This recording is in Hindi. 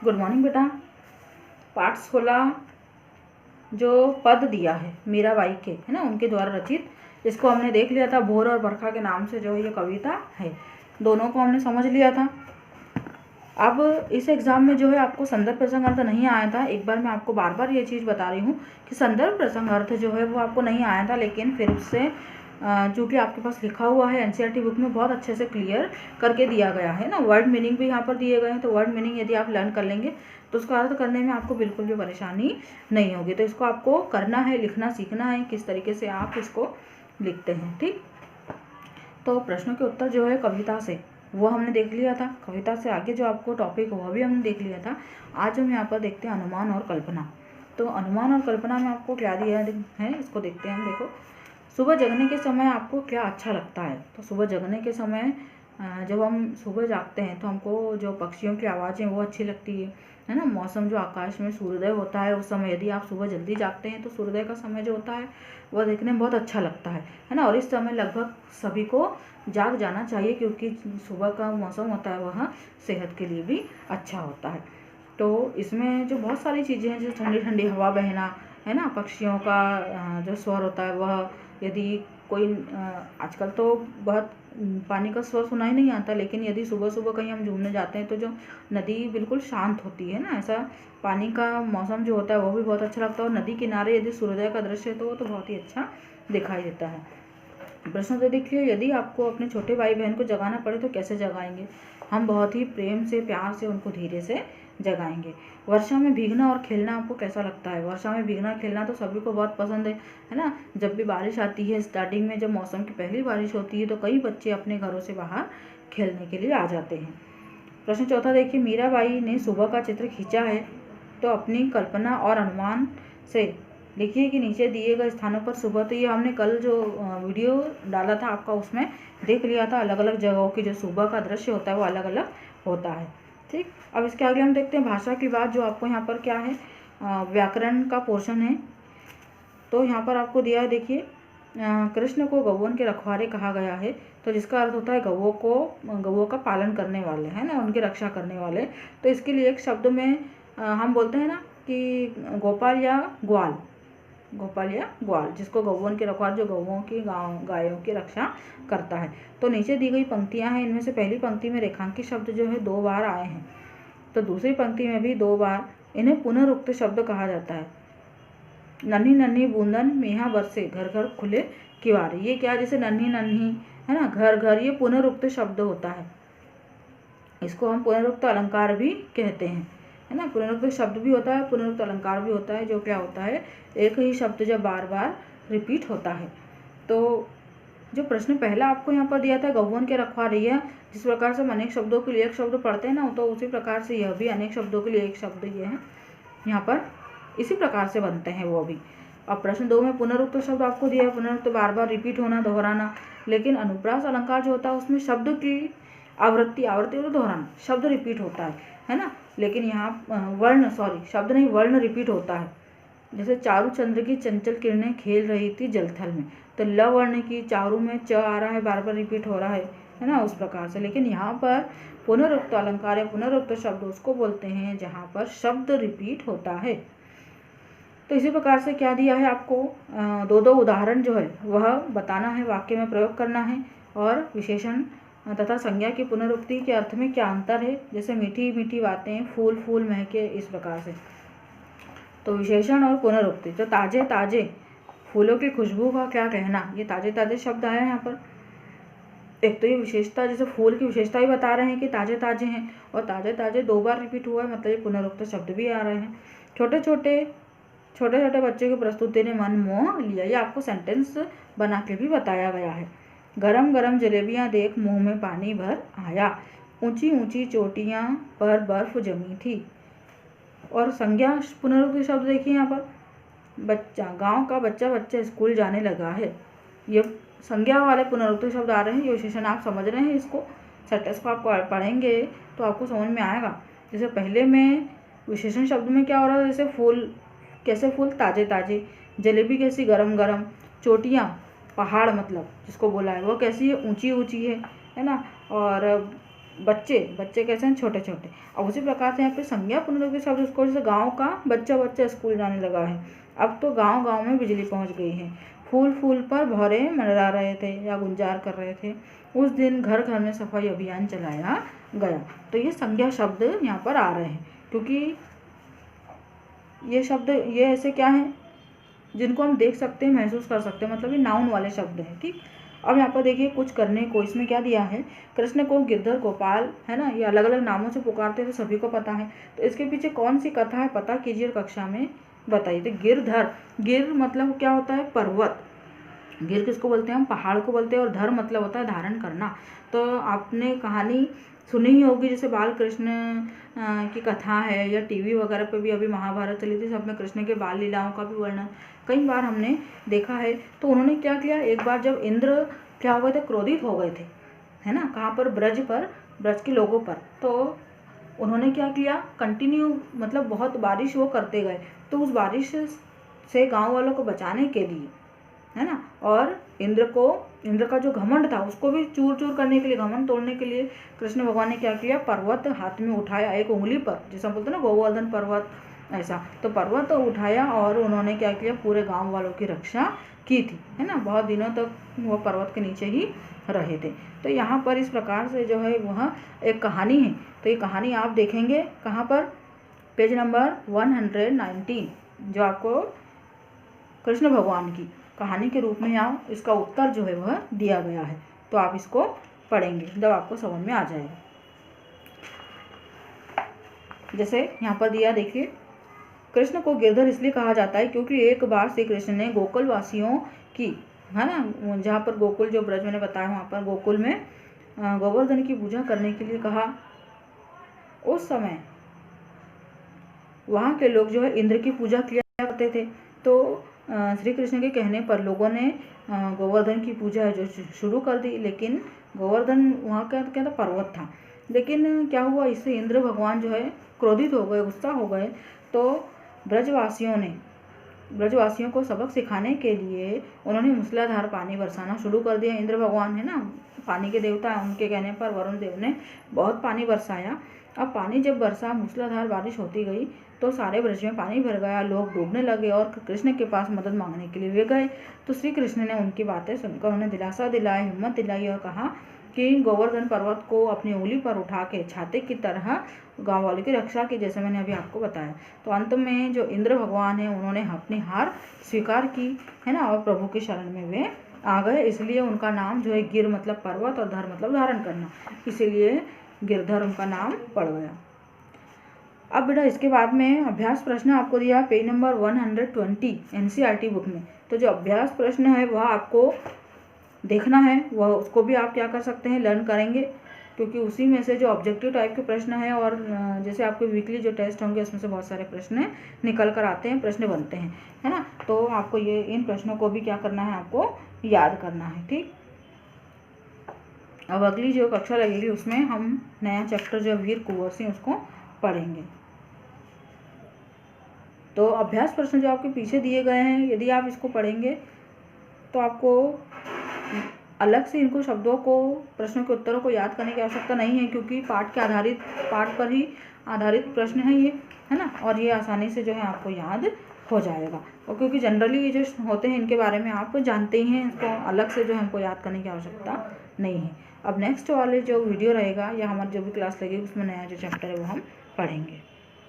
गुड मॉर्निंग बेटा। पाठ 16 जो पद दिया है मीराबाई के, है ना, उनके द्वारा रचित, इसको हमने देख लिया था। भोर और बरखा के नाम से जो है ये कविता है, दोनों को हमने समझ लिया था। अब इस एग्ज़ाम में जो है आपको संदर्भ प्रसंग अर्थ नहीं आया था। एक बार मैं आपको बार बार ये चीज़ बता रही हूँ कि संदर्भ प्रसंग अर्थ जो है वो आपको नहीं आया था, लेकिन फिर उससे जो कि आपके पास लिखा हुआ है एनसीईआरटी बुक में बहुत अच्छे से क्लियर करके दिया गया है ना। वर्ड मीनिंग भी यहाँ पर दिए गए हैं, तो वर्ड मीनिंग यदि आप लर्न कर लेंगे तो उसका अर्थ करने में आपको बिल्कुल भी परेशानी नहीं होगी। तो इसको आपको करना है, लिखना सीखना है किस तरीके से आप इसको लिखते हैं, ठीक। तो प्रश्नों के उत्तर जो है कविता से वो हमने देख लिया था। कविता से आगे जो आपको टॉपिक वह भी हमने देख लिया था। आज हम यहाँ पर देखते हैं अनुमान और कल्पना। तो अनुमान और कल्पना में आपको क्या दिया है इसको देखते हैं हम। देखो, सुबह जगने के समय आपको क्या अच्छा लगता है। तो सुबह जगने के समय जब हम सुबह जागते हैं तो हमको जो पक्षियों की आवाज़ें वो अच्छी लगती है ना। मौसम जो आकाश में सूर्योदय होता है उस समय, यदि आप सुबह जल्दी जागते हैं तो सूर्योदय का समय जो होता है वह देखने में बहुत अच्छा लगता है ना। और इस समय लगभग सभी को जाग जाना चाहिए, क्योंकि सुबह का मौसम होता है वह सेहत के लिए भी अच्छा होता है। तो इसमें जो बहुत सारी चीज़ें हैं, जैसे ठंडी ठंडी हवा बहना, है ना, पक्षियों का जो स्वर होता है वह, यदि कोई आजकल तो बहुत पानी का स्वर सुनाई नहीं आता, लेकिन यदि सुबह सुबह कहीं हम घूमने जाते हैं तो जो नदी बिल्कुल शांत होती है ना, ऐसा पानी का मौसम जो होता है वो भी बहुत अच्छा लगता है। और नदी किनारे यदि सूर्योदय का दृश्य है तो वो तो बहुत ही अच्छा दिखाई देता है। प्रश्न तो देखिए, यदि आपको अपने छोटे भाई बहन को जगाना पड़े तो कैसे जगाएंगे। हम बहुत ही प्रेम से, प्यार से उनको धीरे से जगाएंगे। वर्षा में भीगना और खेलना आपको कैसा लगता है। वर्षा में भीगना खेलना तो सभी को बहुत पसंद है ना। जब भी बारिश आती है, स्टार्टिंग में जब मौसम की पहली बारिश होती है तो कई बच्चे अपने घरों से बाहर खेलने के लिए आ जाते हैं। प्रश्न चौथा देखिए, मीराबाई ने सुबह का चित्र खींचा है, तो अपनी कल्पना और अनुमान से लिखिए कि नीचे दिए गए स्थानों पर सुबह, तो ये हमने कल जो वीडियो डाला था आपका उसमें देख लिया था। अलग अलग जगहों की जो सुबह का दृश्य होता है वो अलग अलग होता है, ठीक। अब इसके आगे हम देखते हैं भाषा की बात। जो आपको यहाँ पर क्या है, व्याकरण का पोर्शन है। तो यहाँ पर आपको दिया है, देखिए, कृष्ण को गौवन के रखवारे कहा गया है, तो जिसका अर्थ होता है गौओं का पालन करने वाले, है ना, उनकी रक्षा करने वाले। तो इसके लिए एक शब्द में हम बोलते हैं ना कि गोपाल या ग्वाल, जिसको गौवन के रखवार, जो गौओं की गायों की रक्षा करता है। तो नीचे दी गई पंक्तियां हैं, इनमें से पहली पंक्ति में रेखांकित शब्द जो है 2 बार आए हैं, तो दूसरी पंक्ति में भी 2 बार। इन्हें पुनरुक्त शब्द कहा जाता है। नन्ही नन्ही बूंदन मेहा बरसे, घर घर खुले किवारे। ये क्या, जैसे नन्ही नन्ही, है ना, घर घर, ये पुनरुक्त शब्द होता है। इसको हम पुनरुक्त अलंकार भी कहते हैं, है ना। पुनरुक्त शब्द भी होता है, पुनरुक्त अलंकार भी होता है। जो क्या होता है, एक ही शब्द जब बार बार रिपीट होता है। तो जो प्रश्न पहला आपको यहाँ पर दिया था, गौवन के रखवारे, है, जिस प्रकार से हम अनेक शब्दों के लिए एक शब्द पढ़ते हैं ना, तो उसी प्रकार से यह भी अनेक शब्दों के लिए एक शब्द ये है, यहाँ पर इसी प्रकार से बनते हैं वो भी। अब प्रश्न 2 में पुनरुक्त शब्द आपको दिया है, पुनरुक्त बार बार रिपीट होना, दोहराना। लेकिन अनुप्रास अलंकार जो होता है उसमें शब्द की आवृत्ति तो दोहराना, शब्द रिपीट होता है ना। लेकिन यहाँ शब्द नहीं, वर्ण रिपीट होता है। जैसे चारू चंद्र की चंचल किरणें खेल रही थी जलथल में, तो ल वर्ण की चारू में च आ रहा है, बार बार रिपीट हो रहा है ना, उस प्रकार से। लेकिन यहाँ पर पुनरुक्त अलंकार या पुनरुक्त शब्द उसको बोलते हैं जहाँ पर शब्द रिपीट होता है। तो इसी प्रकार से क्या दिया है आपको, 2 उदाहरण जो है वह बताना है, वाक्य में प्रयोग करना है, और विशेषण तथा संज्ञा की पुनरुक्ति के अर्थ में क्या अंतर है। जैसे मीठी मीठी बातें, फूल फूल महके, इस प्रकार से। तो विशेषण और पुनरुक्ति, तो ताजे ताजे फूलों की खुशबू का क्या कहना, ये ताजे ताजे शब्द आया है यहाँ पर। एक तो ये विशेषता, जैसे फूल की विशेषता ही बता रहे हैं कि ताजे ताजे हैं, और ताजे ताजे 2 बार रिपीट हुआ है, मतलब ये पुनरुक्त शब्द भी आ रहे हैं। छोटे छोटे बच्चों की प्रस्तुति ने मन मोह लिया, ये आपको सेंटेंस बना के भी बताया गया है। गरम गरम जलेबियां देख मुंह में पानी भर आया, ऊंची ऊंची चोटियां पर बर्फ जमी थी। और संज्ञा पुनरुक्ति शब्द देखिए यहाँ पर, गांव का बच्चा स्कूल जाने लगा है, ये संज्ञा वाले पुनरुक्ति शब्द आ रहे हैं। ये विशेषण आप समझ रहे हैं, इसको सेंटेंस को आप पढ़ेंगे तो आपको समझ में आएगा। जैसे पहले में विशेषण शब्द में क्या हो रहा है, जैसे फूल, कैसे फूल, ताजे ताजे, जलेबी कैसी, गरम गरम, चोटियाँ, पहाड़ मतलब जिसको बोला है वो कैसी है, ऊंची ऊंची है ना। और बच्चे, बच्चे कैसे हैं, छोटे छोटे। अब उसी प्रकार से यहाँ पे संज्ञा पुनरुक्ति शब्द उसको, जैसे गाँव का बच्चा बच्चा स्कूल जाने लगा है, अब तो गाँव गाँव में बिजली पहुँच गई है। फूल फूल पर भौरे मंडरा रहे थे या गुंजार कर रहे थे, उस दिन घर घर में सफाई अभियान चलाया गया। तो ये संज्ञा शब्द यहाँ पर आ रहे हैं, क्योंकि ये शब्द ये ऐसे क्या हैं जिनको हम देख सकते हैं, महसूस कर सकते हैं, मतलब ये नाउन वाले शब्द हैं। ठीक, अब यहाँ पर देखिए कुछ करने को, इसमें क्या दिया है, कृष्ण को गिरधर गोपाल, है ना, ये अलग अलग नामों से पुकारते थे, सभी को पता है। तो इसके पीछे कौन सी कथा है पता कीजिए, कक्षा में बताइए। तो गिरधर, गिर मतलब क्या होता है, पर्वत। गिर किसको बोलते हैं हम, पहाड़ को बोलते हैं, और धर मतलब होता है धारण करना। तो आपने कहानी सुनी ही होगी, जैसे बाल कृष्ण की कथा है, या टीवी वगैरह पे भी अभी महाभारत चली थी, सब में कृष्ण के बाल लीलाओं का भी वर्णन कई बार हमने देखा है। तो उन्होंने क्या किया, एक बार जब इंद्र क्या हो गए थे, क्रोधित हो गए थे, है ना, कहाँ पर, ब्रज पर, ब्रज के लोगों पर। तो उन्होंने क्या किया, कंटिन्यू मतलब बहुत बारिश वो करते गए। तो उस बारिश से गांव वालों को बचाने के लिए, है ना, और इंद्र का जो घमंड था उसको भी चूर चूर करने के लिए, घमंड तोड़ने के लिए कृष्ण भगवान ने क्या किया, पर्वत हाथ में उठाया, एक उंगली पर, जैसा बोलते हैं ना गोवर्धन पर्वत, ऐसा। तो पर्वत उठाया और उन्होंने क्या किया, पूरे गांव वालों की रक्षा की थी, है ना, बहुत दिनों तक वो पर्वत के नीचे ही रहे थे। तो यहाँ पर इस प्रकार से जो है वह एक कहानी है। तो ये कहानी आप देखेंगे कहाँ पर, पेज नंबर 119, जो आपको कृष्ण भगवान की कहानी के रूप में यहाँ इसका उत्तर जो है वह दिया गया है। तो आप इसको पढ़ेंगे जब आपको समझ में आ जाएगा। जैसे यहाँ पर दिया देखिए, कृष्ण को गिरधर इसलिए कहा जाता है क्योंकि एक बार श्री कृष्ण ने गोकुल वासियों की, है ना, जहाँ पर गोकुल जो ब्रज मैंने बताया वहाँ पर गोकुल में गोवर्धन की पूजा करने के लिए कहा। उस समय वहाँ के लोग जो है इंद्र की पूजा किया करते थे। तो श्री कृष्ण के कहने पर लोगों ने गोवर्धन की पूजा है जो शुरू कर दी। लेकिन गोवर्धन वहाँ का क्या था, पर्वत था। लेकिन क्या हुआ, इससे इंद्र भगवान जो है क्रोधित हो गए, गुस्सा हो गए। तो ब्रजवासियों को सबक सिखाने के लिए उन्होंने मूसलाधार पानी बरसाना शुरू कर दिया। इंद्र भगवान है ना, पानी के देवता है, उनके कहने पर वरुण देव ने बहुत पानी बरसाया। अब पानी जब बरसा, मूसलाधार बारिश होती गई, तो सारे ब्रज में पानी भर गया, लोग डूबने लगे और कृष्ण के पास मदद मांगने के लिए वे गए। तो श्री कृष्ण ने उनकी बातें सुनकर उन्हें दिलासा दिलाया, हिम्मत दिलाई और कहा कि गोवर्धन पर्वत को अपनी उंगली पर उठा के छाते की तरह गांव वालों की रक्षा की, जैसे मैंने अभी आपको बताया। तो अंत में जो इंद्र भगवान है उन्होंने अपनी हार स्वीकार की, है ना, और प्रभु की शरण में वे आ गए। इसलिए उनका नाम जो है, गिर मतलब पर्वत और धर मतलब धारण करना, इसीलिए गिरधर उनका नाम पड़ गया। अब बेटा इसके बाद में अभ्यास प्रश्न आपको दिया पेज नंबर 120 एनसीईआरटी बुक में। तो जो अभ्यास प्रश्न है वह आपको देखना है, वह उसको भी आप क्या कर सकते हैं, लर्न करेंगे, क्योंकि उसी में से जो ऑब्जेक्टिव टाइप के प्रश्न हैं और जैसे आपके वीकली जो टेस्ट होंगे उसमें से बहुत सारे प्रश्न निकल कर आते हैं, प्रश्न बनते हैं, है ना। तो आपको ये इन प्रश्नों को भी क्या करना है, आपको याद करना है। ठीक, अब अगली जो कक्षा लगेगी उसमें हम नया चैप्टर जो वीर कुंवर सिंह उसको पढ़ेंगे। तो अभ्यास प्रश्न जो आपके पीछे दिए गए हैं, यदि आप इसको पढ़ेंगे तो आपको अलग से इनको शब्दों को, प्रश्नों के उत्तरों को याद करने की आवश्यकता नहीं है, क्योंकि पाठ पर ही आधारित प्रश्न है ये, है ना, और ये आसानी से जो है आपको याद हो जाएगा। और क्योंकि जनरली ये जो होते हैं इनके बारे में आप जानते ही हैं, इसको अलग से जो हमको याद करने की आवश्यकता नहीं है। अब नेक्स्ट वाले जो वीडियो रहेगा या हमारी जो भी क्लास लगेगी उसमें नया जो चैप्टर है वो हम पढ़ेंगे।